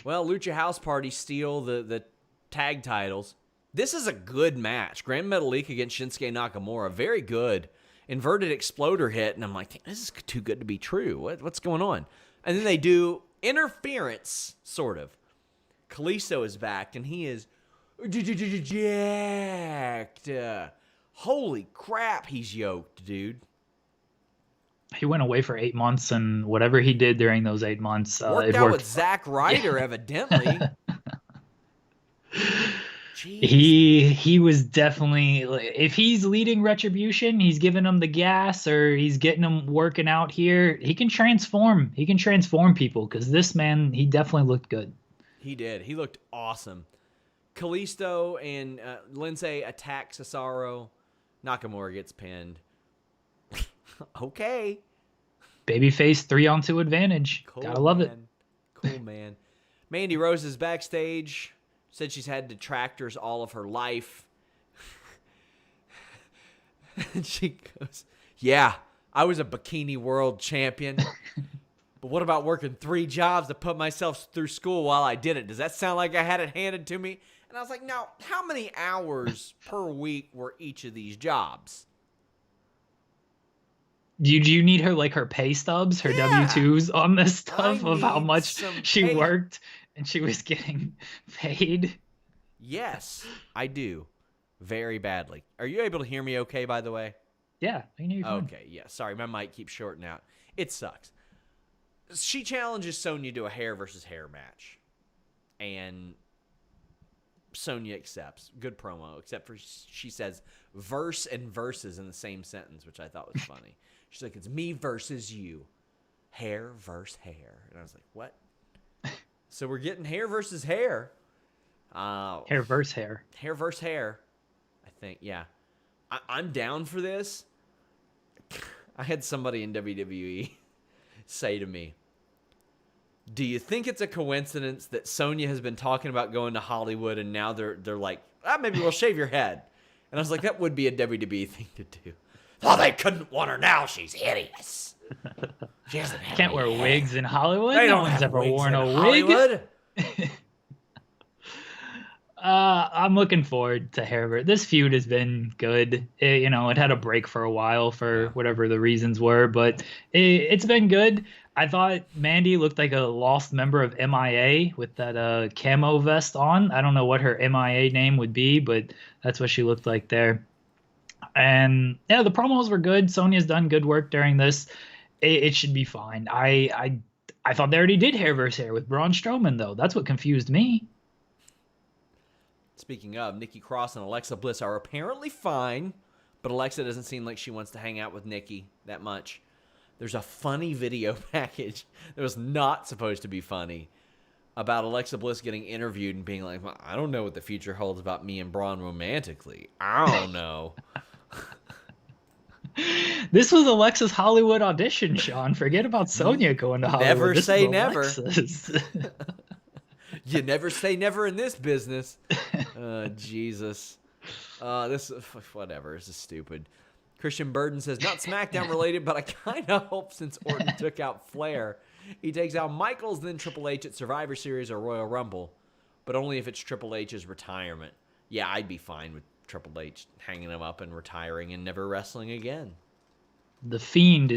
Well, Lucha House Party steal the tag titles. This is a good match. Grand Metalik against Shinsuke Nakamura. Very good. Inverted exploder hit, and I'm like, this is too good to be true. What's going on? And then they do interference, sort of. Kalisto is back, and he is jacked. Holy crap, he's yoked, dude. He went away for 8 months, and whatever he did during those 8 months, worked out with Zack Ryder, evidently. He was definitely, if he's leading Retribution, he's giving them the gas, or he's getting them working out here. He can transform. He can transform people, because this man, he definitely looked good. He did. He looked awesome. Kalisto and Lindsay attack Cesaro. Nakamura gets pinned. Okay. babyface 3-on-2 advantage. Cool, Gotta love it. man. Cool, man. Mandy Rose is backstage. Said she's had detractors all of her life. And she goes, yeah, I was a bikini world champion. But what about working 3 jobs to put myself through school while I did it? Does that sound like I had it handed to me? And I was like, now, how many hours per week were each of these jobs? Do you need her pay stubs, her W-2s on this stuff of how much she worked and she was getting paid? Yes, I do. Very badly. Are you able to hear me okay, by the way? Yeah, I can hear you fine. Okay, yeah. Sorry, my mic keeps shorting out. It sucks. She challenges Sonya to a hair versus hair match. And Sonya accepts. Good promo, except for she says verse and verses in the same sentence, which I thought was funny. She's like, it's me versus you. Hair versus hair. And I was like, what? So we're getting hair versus hair. Hair versus hair. Hair versus hair. I think, yeah. I'm down for this. I had somebody in WWE say to me, do you think it's a coincidence that Sonya has been talking about going to Hollywood and now they're like, maybe we'll shave your head? And I was like, that would be a WWE thing to do. Oh, they couldn't want her now. She's hideous. She hasn't had Can't wear hair. wigs in Hollywood. They No don't one's have ever wigs worn in a Hollywood. wig. I'm looking forward to Herbert. This feud has been good. It had a break for a while for whatever the reasons were, but it's been good. I thought Mandy looked like a lost member of MIA with that camo vest on. I don't know what her MIA name would be, but that's what she looked like there. And yeah, the promos were good. Sonya's done good work during this. It should be fine. I thought they already did hair versus hair with Braun Strowman, though. That's what confused me. Speaking of, Nikki Cross and Alexa Bliss are apparently fine, but Alexa doesn't seem like she wants to hang out with Nikki that much. There's a funny video package that was not supposed to be funny about Alexa Bliss getting interviewed and being like, well, I don't know what the future holds about me and Braun romantically. I don't know. This was Alexa's Hollywood audition, Sean. Forget about Sonya going to Hollywood. Never This say is never. Alexa's. You never say never in this business. Jesus. Whatever. This is stupid. Christian Burden says, not SmackDown related, but I kind of hope since Orton took out Flair, he takes out Michaels, then Triple H at Survivor Series or Royal Rumble, but only if it's Triple H's retirement. Yeah, I'd be fine with Triple H hanging him up and retiring and never wrestling again. The Fiend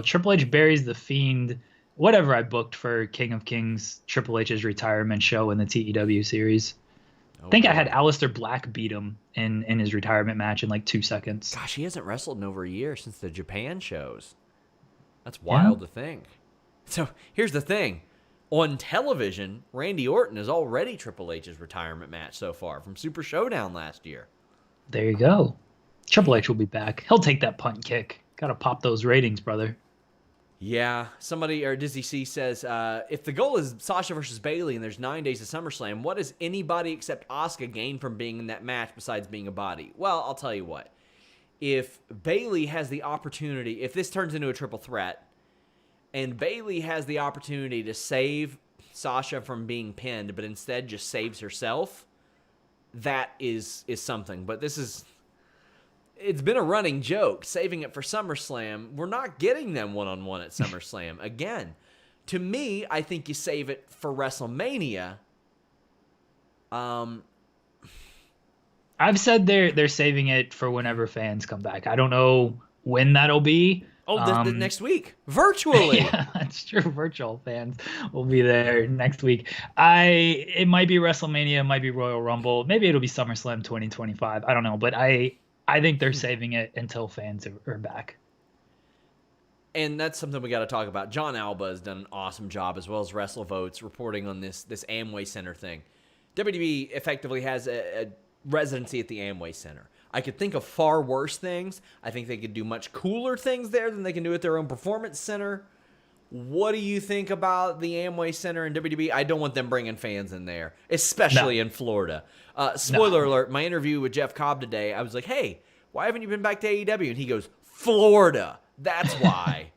Triple H buries the Fiend. Whatever I booked for King of Kings, Triple H's retirement show in the TEW series. I think I had Aleister Black beat him in his retirement match in like 2 seconds. Gosh, he hasn't wrestled in over a year since the Japan shows. That's wild to think. So here's the thing. On television, Randy Orton is already Triple H's retirement match so far from Super Showdown last year. There you go. Triple H will be back. He'll take that punt kick. Gotta pop those ratings, brother. Yeah, somebody, or Dizzy C says, if the goal is Sasha versus Bayley and there's 9 days of SummerSlam, what does anybody except Asuka gain from being in that match besides being a body? Well, I'll tell you what. If Bayley has the opportunity, if this turns into a triple threat, and Bayley has the opportunity to save Sasha from being pinned, but instead just saves herself, that is something. But it's been a running joke, saving it for SummerSlam. We're not getting them one-on-one at SummerSlam. Again, to me, I think you save it for WrestleMania. I've said they're saving it for whenever fans come back. I don't know when that'll be. Oh, next week. Virtually. Yeah, that's true. Virtual fans will be there next week. It might be WrestleMania, it might be Royal Rumble. Maybe it'll be SummerSlam 2025. I don't know, but I think they're saving it until fans are back. And that's something we got to talk about. John Alba has done an awesome job, as well as WrestleVotes, reporting on this Amway Center thing. WWE effectively has a residency at the Amway Center. I could think of far worse things. I think they could do much cooler things there than they can do at their own performance center. What do you think about the Amway Center and WWE? I don't want them bringing fans in there, especially in Florida. Spoiler alert, my interview with Jeff Cobb today, I was like, hey, why haven't you been back to AEW? And he goes, Florida. That's why.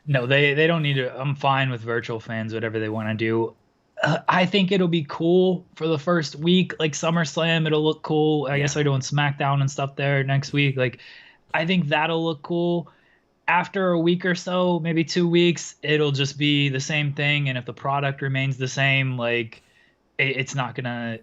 No, they don't need to. I'm fine with virtual fans, whatever they want to do. I think it'll be cool for the first week, like SummerSlam. It'll look cool. I guess Yeah. they're doing SmackDown and stuff there next week. Like, I think that'll look cool. After a week or so, maybe 2 weeks, it'll just be the same thing. And if the product remains the same, like it's not gonna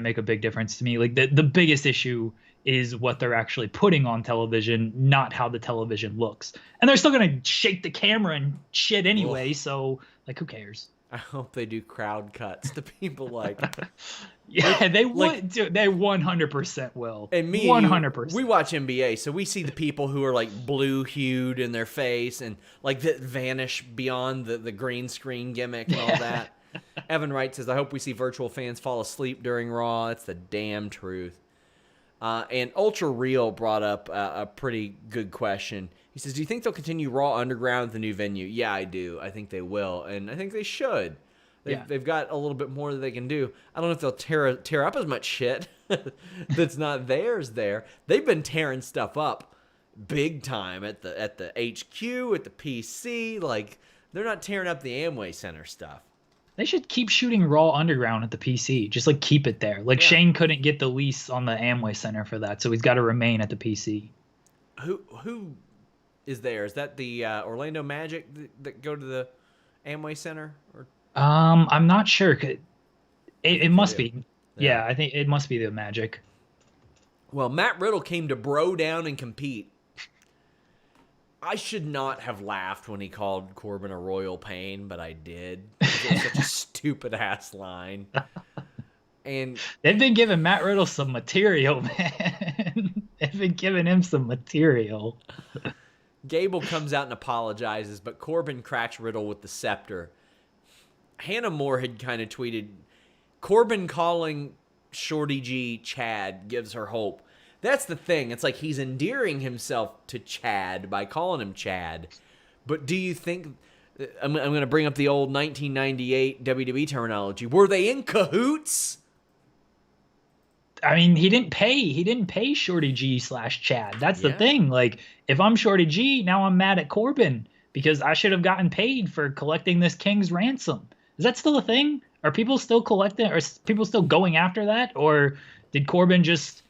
make a big difference to me. Like the biggest issue is what they're actually putting on television, not how the television looks. And they're still gonna shake the camera and shit anyway, Ugh. so like who cares? I hope they do crowd cuts to people like Yeah, they like would. Dude, they 100% will. and me and you, we 100%. watch NBA, so we see the people who are like blue hued in their face and like that vanish beyond the green screen gimmick and all that. Evan Wright says, I hope we see virtual fans fall asleep during Raw. That's the damn truth. And Ultra Real brought up a pretty good question. He says, do you think they'll continue Raw Underground at the new venue? Yeah, I do. I think they will, and I think they should. They've got a little bit more that they can do. I don't know if they'll tear up as much shit that's not theirs there. They've been tearing stuff up big time at the HQ, at the PC. Like, they're not tearing up the Amway Center stuff. They should keep shooting Raw Underground at the PC. Just like keep it there. Like Shane couldn't get the lease on the Amway Center for that, so he's got to remain at the PC. Who is there? Is that the Orlando Magic that go to the Amway Center? Or I'm not sure. It must do. be. Yeah, I think it must be the Magic. Well, Matt Riddle came to bro down and compete. I should not have laughed when he called Corbin a royal pain, but I did. It was such a stupid ass line. And they've been giving Matt Riddle some material, man. They've been giving him some material. Gable comes out and apologizes, but Corbin cracks Riddle with the scepter. Hannah Moore had kind of tweeted, Corbin calling Shorty G Chad gives her hope. That's the thing. It's like he's endearing himself to Chad by calling him Chad. But do you think... I'm going to bring up the old 1998 WWE terminology. Were they in cahoots? I mean, he didn't pay Shorty G / Chad. That's the thing. Like, if I'm Shorty G, now I'm mad at Corbin because I should have gotten paid for collecting this king's ransom. Is that still a thing? Are people still collecting? Are people still going after that? Or did Corbin just...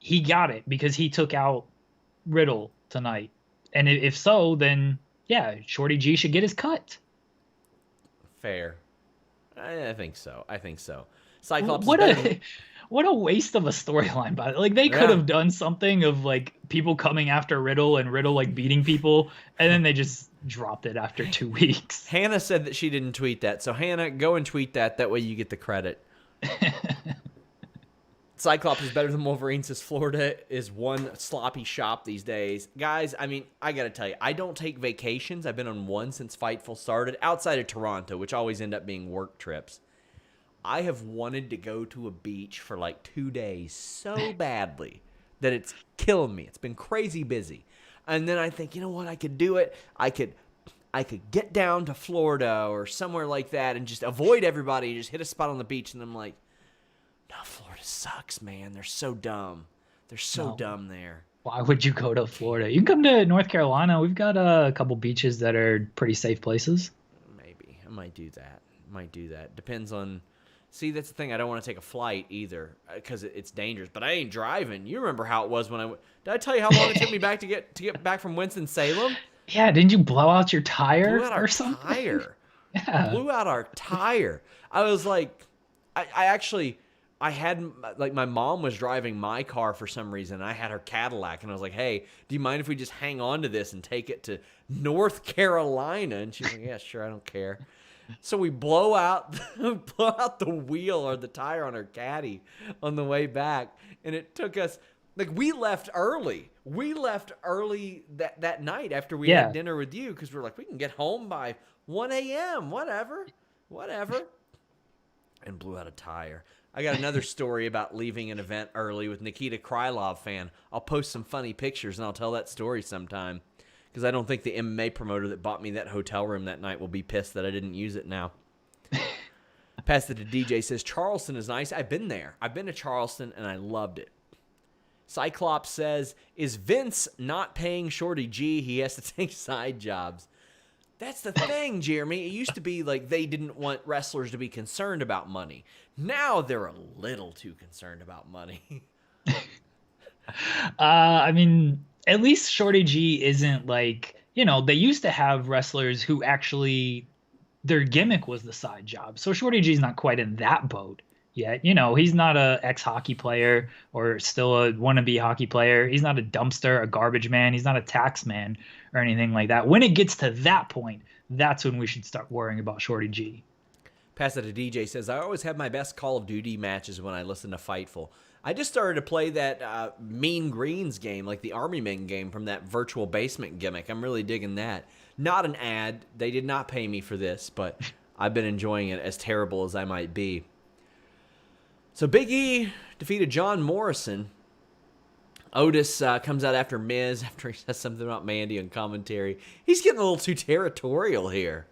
He got it because he took out Riddle tonight. And if so, then, yeah, Shorty G should get his cut. Fair. I think so. Cyclops What a waste of a storyline, by the way. Like, they could have done something of, like, people coming after Riddle and Riddle, like, beating people, and then they just dropped it after 2 weeks. Hannah said that she didn't tweet that. So, Hannah, go and tweet that. That way you get the credit. Cyclops is better than Wolverine, says Florida is one sloppy shop these days. Guys, I mean, I got to tell you, I don't take vacations. I've been on one since Fightful started, outside of Toronto, which always end up being work trips. I have wanted to go to a beach for like 2 days so badly that it's killing me. It's been crazy busy. And then I think, you know what, I could do it. I could get down to Florida or somewhere like that and just avoid everybody, just hit a spot on the beach. And I'm like, no, Florida sucks, man. They're so dumb. They're so dumb there. Why would you go to Florida? You can come to North Carolina. We've got a couple beaches that are pretty safe places. Maybe. I might do that. Depends on... See, that's the thing. I don't want to take a flight either because it's dangerous. But I ain't driving. You remember how it was when I... Did I tell you how long it took me back to get back from Winston-Salem? Yeah, didn't you blow out your tire Blew out our or something? Tire. Yeah. Blew out our tire. I was like... I had, like, my mom was driving my car for some reason. I had her Cadillac, and I was like, hey, do you mind if we just hang on to this and take it to North Carolina? And she's like, yeah, sure, I don't care. So we blow out the wheel or the tire on her Caddy on the way back, and it took us, like, we left early. We left early that night after we had dinner with you because we were like, we can get home by 1 a.m., whatever, and blew out a tire. I got another story about leaving an event early with Nikita Krylov fan. I'll post some funny pictures, and I'll tell that story sometime. Because I don't think the MMA promoter that bought me that hotel room that night will be pissed that I didn't use it now. Pass it to DJ, says, Charleston is nice. I've been there. I've been to Charleston, and I loved it. Cyclops says, is Vince not paying Shorty G? He has to take side jobs. That's the thing, Jeremy. It used to be like they didn't want wrestlers to be concerned about money. Now they're a little too concerned about money. I mean, at least Shorty G isn't like, they used to have wrestlers who actually their gimmick was the side job. So Shorty G's not quite in that boat yet. He's not a ex-hockey player or still a wannabe hockey player. He's not a dumpster, a garbage man. He's not a tax man or anything like that. When it gets to that point, that's when we should start worrying about Shorty G. Pass it to DJ says, I always have my best Call of Duty matches when I listen to Fightful. I just started to play that Mean Greens game, like the Army Men game from that virtual basement gimmick. I'm really digging that. Not an ad. They did not pay me for this, but I've been enjoying it, as terrible as I might be. So Big E defeated John Morrison. Otis comes out after Miz after he says something about Mandy on commentary. He's getting a little too territorial here.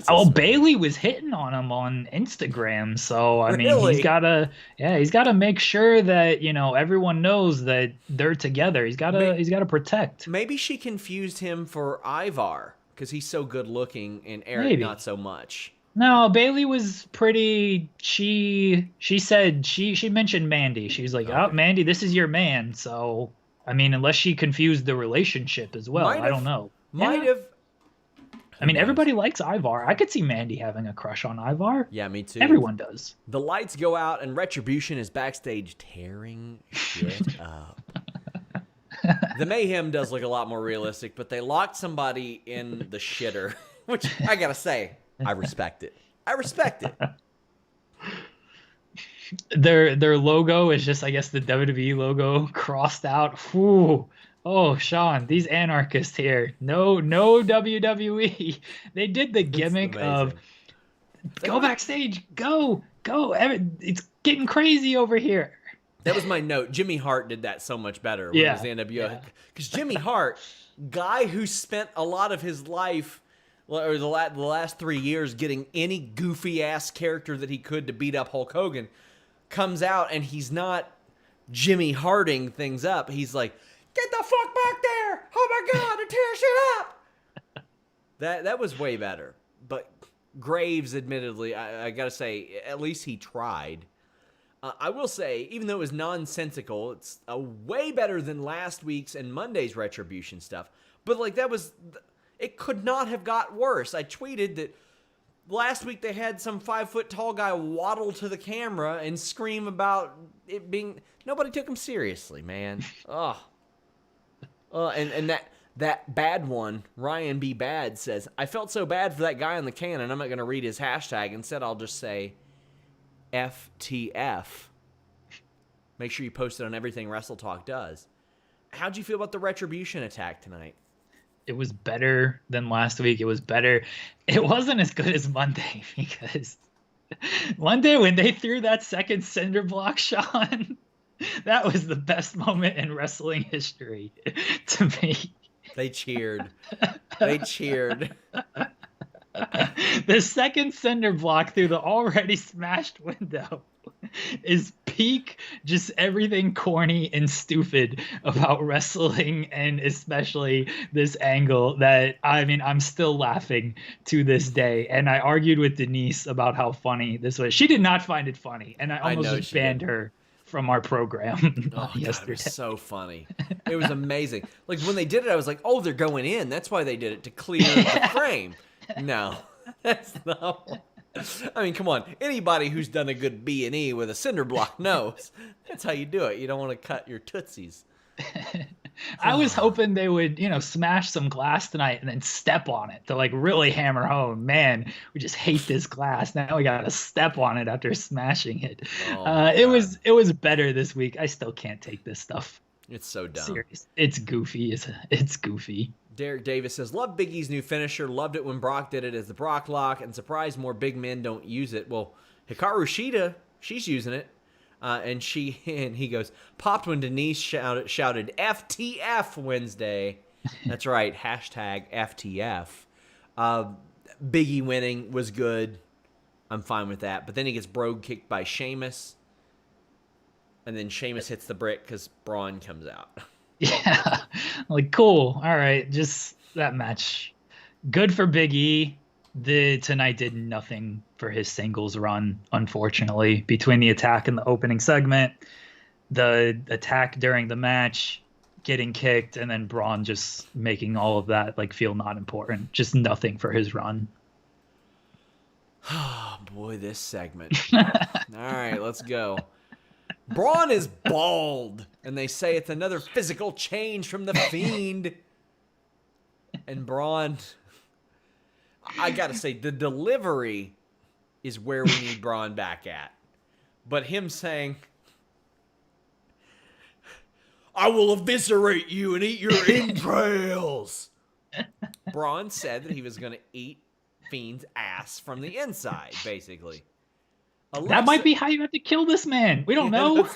Oh, Bailey was hitting on him on Instagram, so I mean, he's gotta make sure that everyone knows that they're together. He's gotta protect. Maybe she confused him for Ivar because he's so good looking and Eric not so much. No, Bailey was pretty. She said she mentioned Mandy. She was like, okay. "Oh, Mandy, this is your man." So I mean, unless she confused the relationship as well, I don't know. Might have. I mean, everybody likes Ivar. I could see Mandy having a crush on Ivar. Yeah, me too. Everyone does. The lights go out, and Retribution is backstage tearing shit up. The Mayhem does look a lot more realistic, but they locked somebody in the shitter, which I gotta say, I respect it. I respect it. Their logo is just, I guess, the WWE logo crossed out. Whew. Oh, Sean, these anarchists here. No WWE. They did the gimmick of go backstage, go. It's getting crazy over here. That was my note. Jimmy Hart did that so much better when it was the NWO. Because Jimmy Hart, guy who spent a lot of his life, or the last 3 years, getting any goofy-ass character that he could to beat up Hulk Hogan, comes out and he's not Jimmy Harting things up. He's like, get the fuck back there! Oh my God, and tear shit up! That was way better. But Graves, admittedly, I gotta say, at least he tried. I will say, even though it was nonsensical, it's way better than last week's and Monday's Retribution stuff. But like it could not have got worse. I tweeted that last week they had some 5-foot-tall guy waddle to the camera and scream about it being... Nobody took him seriously, man. Ugh. And that bad one, Ryan B. Bad, says, I felt so bad for that guy on the can, and I'm not going to read his hashtag. Instead, I'll just say FTF. Make sure you post it on everything Wrestle Talk does. How'd you feel about the Retribution attack tonight? It was better than last week. It was better. It wasn't as good as Monday, because Monday when they threw that second cinder block, Sean, that was the best moment in wrestling history to me. They cheered. The second cinder block through the already smashed window is peak just everything corny and stupid about wrestling, and especially this angle that, I mean, I'm still laughing to this day. And I argued with Denise about how funny this was. She did not find it funny, and I almost just banned her from our program yesterday. God, it was so funny. It was amazing. Like when they did it, I was like, oh, they're going in. That's why they did it, to clear the frame. No, that's not. I mean, come on. Anybody who's done a good B&E with a cinder block knows that's how you do it. You don't want to cut your tootsies. I was hoping they would, smash some glass tonight and then step on it to like really hammer home. Man, we just hate this glass. Now we got to step on it after smashing it. It was better this week. I still can't take this stuff. It's so dumb. Serious. It's goofy. It's goofy. Derek Davis says, love Big E's new finisher. Loved it when Brock did it as the Brock lock, and surprised more big men don't use it. Well, Hikaru Shida, she's using it. And he goes, popped when Denise shouted FTF Wednesday. That's right, hashtag FTF. Big E winning was good. I'm fine with that. But then he gets brogue kicked by Sheamus. And then Sheamus hits the brick because Braun comes out. Yeah, like, cool. All right, just that match Good for Big E. The tonight did nothing for his singles run, unfortunately. Between the attack and the opening segment, the attack during the match, getting kicked, and then Braun just making all of that like feel not important. Just nothing for his run. Oh boy, this segment. All right, let's go. Braun is bald, and they say it's another physical change from the Fiend. And Braun, I gotta say, the delivery is where we need Braun back at. But him saying, I will eviscerate you and eat your entrails. Braun said that he was going to eat Fiend's ass from the inside, basically. That might be how you have to kill this man. We don't know.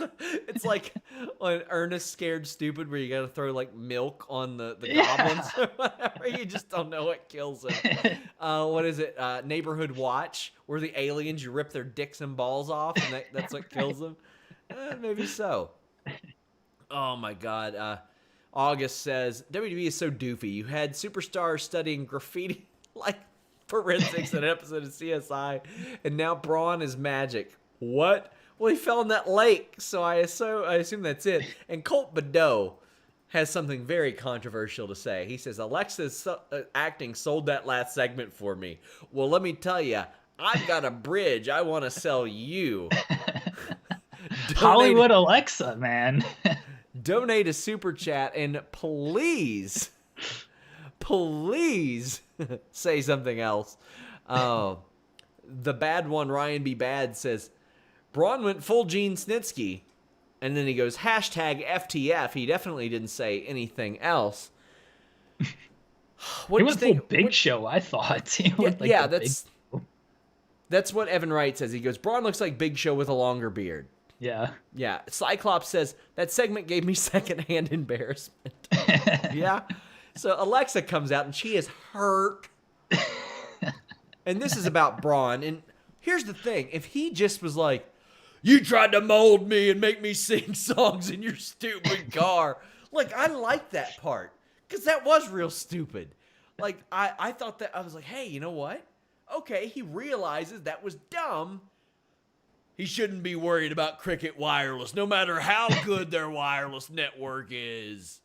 It's like on Ernest Scared Stupid, where you got to throw like milk on the goblins or whatever. You just don't know what kills him. What is it? Neighborhood Watch, where the aliens, you rip their dicks and balls off, and that's what kills them. Maybe so. Oh my God. August says, WWE is so doofy. You had superstars studying graffiti like forensics in an episode of CSI, and now Braun is magic. What? Well, he fell in that lake, so I assume that's it. And Colt Badeau has something very controversial to say. He says, Alexa's acting sold that last segment for me. Well, let me tell you, I've got a bridge I want to sell you. Hollywood Alexa, man. Donate a super chat and please say something else. Oh, the bad one, Ryan B. Bad, says, Braun went full Gene Snitsky. And then he goes, hashtag FTF. He definitely didn't say anything else. What he went full Big Show, I thought. That's what Evan Wright says. He goes, Braun looks like Big Show with a longer beard. Yeah. Yeah. Cyclops says, that segment gave me secondhand embarrassment. Yeah. So Alexa comes out and she is hurt. And this is about Braun. And here's the thing. If he just was like, you tried to mold me and make me sing songs in your stupid car. Like, I like that part. Because that was real stupid. Like, I thought that, I was like, hey, you know what? Okay, he realizes that was dumb. He shouldn't be worried about Cricket Wireless, no matter how good their wireless network is.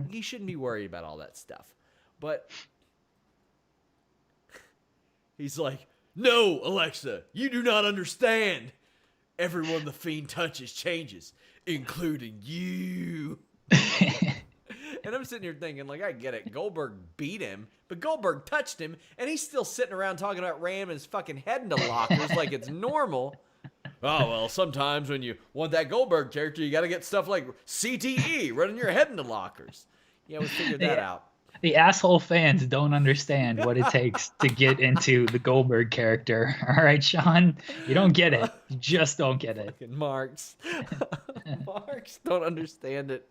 He shouldn't be worried about all that stuff. But he's like, no, Alexa, you do not understand. Everyone the Fiend touches changes, including you. And I'm sitting here thinking, like, I get it. Goldberg beat him, but Goldberg touched him, and he's still sitting around talking about ramming his fucking head into lockers like it's normal. Oh, well, sometimes when you want that Goldberg character, you got to get stuff like CTE, running your head into lockers. Yeah, we figured that out. The asshole fans don't understand what it takes to get into the Goldberg character. All right, Sean? You don't get it. You just don't get it. Fucking Marks. Marks don't understand it.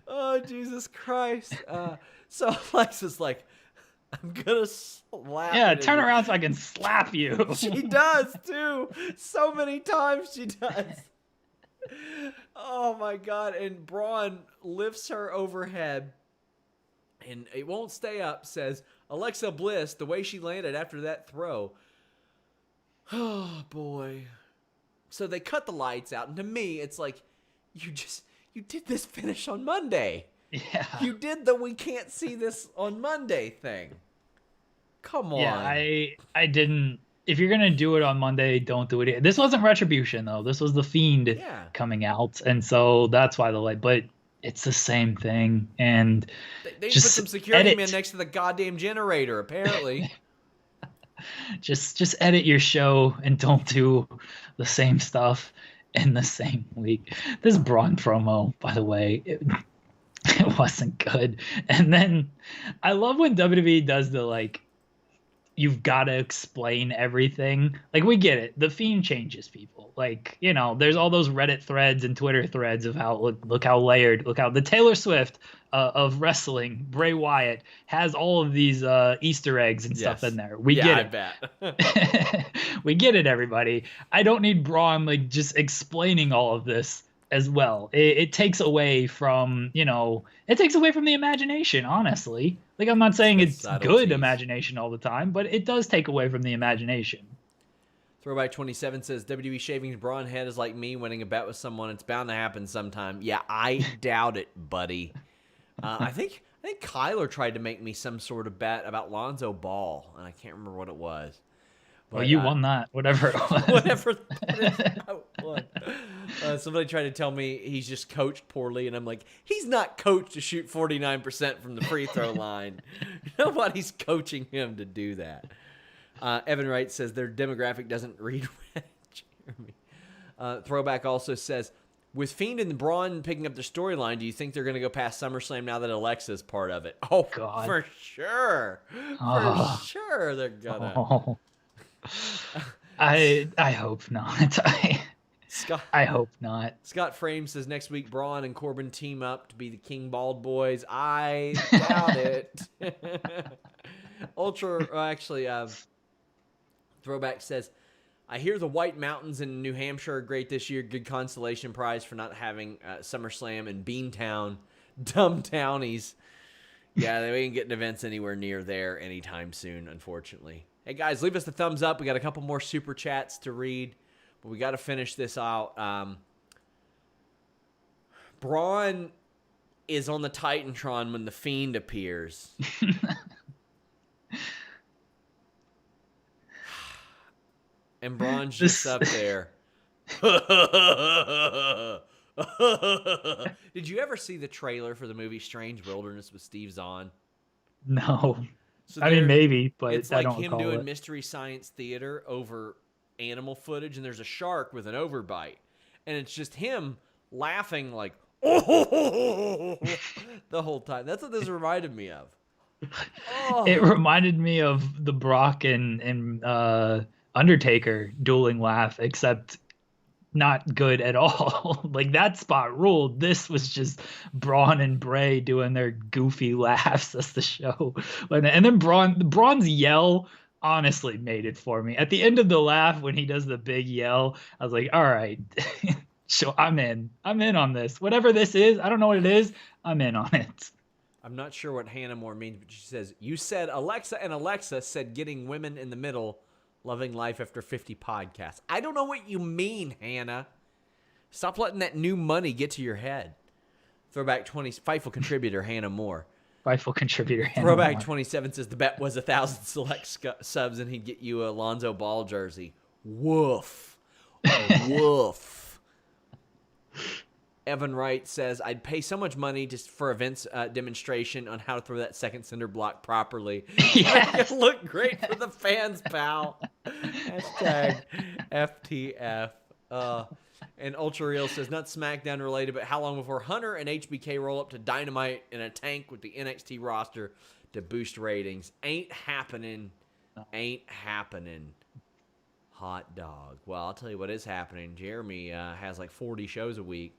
Oh, Jesus Christ. So Alexa's like, I'm gonna slap you. Yeah, turn around so I can slap you. She does, too. So many times she does. Oh, my God. And Braun lifts her overhead. And it won't stay up, says Alexa Bliss, the way she landed after that throw. Oh, boy. So they cut the lights out. And to me, it's like, you did this finish on Monday. Yeah. You did the we can't see this on Monday thing. Come on. Yeah, I didn't. If you're going to do it on Monday, don't do it. This wasn't Retribution, though. This was The Fiend coming out. And so that's why the light. But it's the same thing. And they just put some security men next to the goddamn generator, apparently. just edit your show and don't do the same stuff in the same week. This Braun promo, by the way, it wasn't good. And then I love when WWE does the, like, you've got to explain everything. Like, we get it. The Fiend changes people. Like, you know, there's all those Reddit threads and Twitter threads of how, look how layered, look how the Taylor Swift of wrestling, Bray Wyatt, has all of these Easter eggs and stuff in there. We get it. I bet. We get it, everybody. I don't need Braun, like, just explaining all of this as well. It takes away from, you know, it takes away from the imagination, honestly. Like, I'm not saying it's good subtleties. imagination all the time, but it does take away from the imagination. Throwback 27 says WWE shaving his Braun head is like me winning a bet with someone. It's bound to happen sometime. Yeah, I doubt it, buddy. I think Kyler tried to make me some sort of bet about Lonzo Ball, and I can't remember what it was. Well, you won that, whatever it was. Whatever I won. Somebody tried to tell me he's just coached poorly, and I'm like, he's not coached to shoot 49% from the free throw line. Nobody's coaching him to do that. Evan Wright says their demographic doesn't read Jeremy. Throwback also says, with Fiend and Braun picking up their storyline, do you think they're going to go past SummerSlam now that Alexa's part of it? Oh, God. For sure. For sure they're going to. Oh. I hope not. I hope not. Scott Frame says next week Braun and Corbin team up to be the King Bald Boys. I doubt it. Throwback says, I hear the White Mountains in New Hampshire are great this year. Good consolation prize for not having SummerSlam in Beantown. Dumb townies. Yeah, they ain't getting events anywhere near there anytime soon, unfortunately. Hey, guys, leave us the thumbs up. We got a couple more super chats to read, but we got to finish this out. Braun is on the Titantron when the Fiend appears. And Braun's just up there. Did you ever see the trailer for the movie Strange Wilderness with Steve Zahn? No. So I mean, maybe, but it's like I don't him doing Mystery Science Theater over animal footage, and there's a shark with an overbite. And it's just him laughing like, oh, the whole time. That's what this reminded me of. Oh. It reminded me of the Brock and Undertaker dueling laugh, except not good at all. Like, that spot ruled. This was just Braun and Bray doing their goofy laughs as the show. And then Braun's yell honestly made it for me. At the end of the laugh, when he does the big yell, I was like, all right, so I'm in on this. Whatever this is, I don't know what it is. I'm in on it. I'm not sure what Hannah Moore means, but she says, you said Alexa said getting women in the middle, loving life after 50 podcasts. I don't know what you mean, Hannah. Stop letting that new money get to your head. Throwback 20, Fightful contributor Hannah Moore. Fightful contributor Hannah Throwback Moore. 27 says the bet was 1,000 select subs and he'd get you a Lonzo Ball jersey. Woof. Woof. Evan Wright says, I'd pay so much money just for a Vince demonstration on how to throw that second cinder block properly. Yes. Look great for the fans, pal. Hashtag FTF. And Ultra Real says, not SmackDown related, but how long before Hunter and HBK roll up to Dynamite in a tank with the NXT roster to boost ratings? Ain't happening. Ain't happening. Hot dog. Well, I'll tell you what is happening. Jeremy has like 40 shows a week.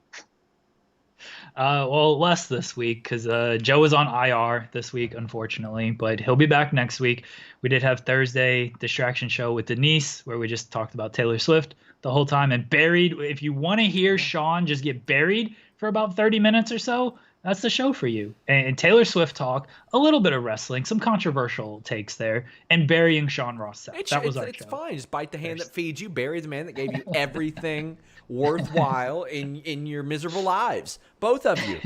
Well, less this week because Joe is on IR this week, unfortunately, but he'll be back next week. We did have Thursday distraction show with Denise where we just talked about Taylor Swift the whole time and buried. If you want to hear Sean just get buried for about 30 minutes or so, that's the show for you. And Taylor Swift talk, a little bit of wrestling, some controversial takes there, and burying Sean Ross Sapp. That was our show. It's fine. Just bite the hand that feeds you. Bury the man that gave you everything worthwhile in your miserable lives. Both of you.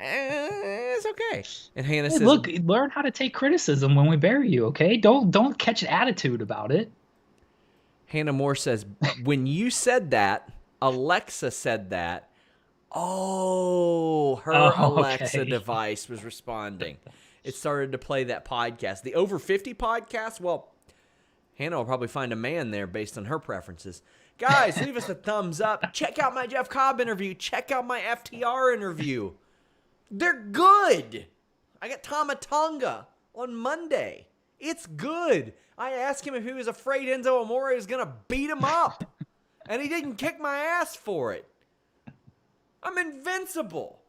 It's okay. And Hannah says, look, learn how to take criticism when we bury you, okay? Don't catch an attitude about it. Hannah Moore says, when you said that, Alexa said that. Oh, her Alexa device was responding. It started to play that podcast. The Over 50 podcast? Well, Hannah will probably find a man there based on her preferences. Guys, leave us a thumbs up. Check out my Jeff Cobb interview. Check out my FTR interview. They're good. I got Tamatonga on Monday. It's good. I asked him if he was afraid Enzo Amore was going to beat him up. And he didn't kick my ass for it. I'm invincible.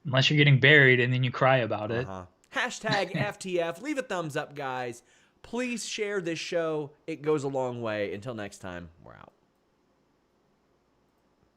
Unless you're getting buried and then you cry about it. Hashtag FTF. Leave a thumbs up, guys. Please share this show. It goes a long way. Until next time, we're out.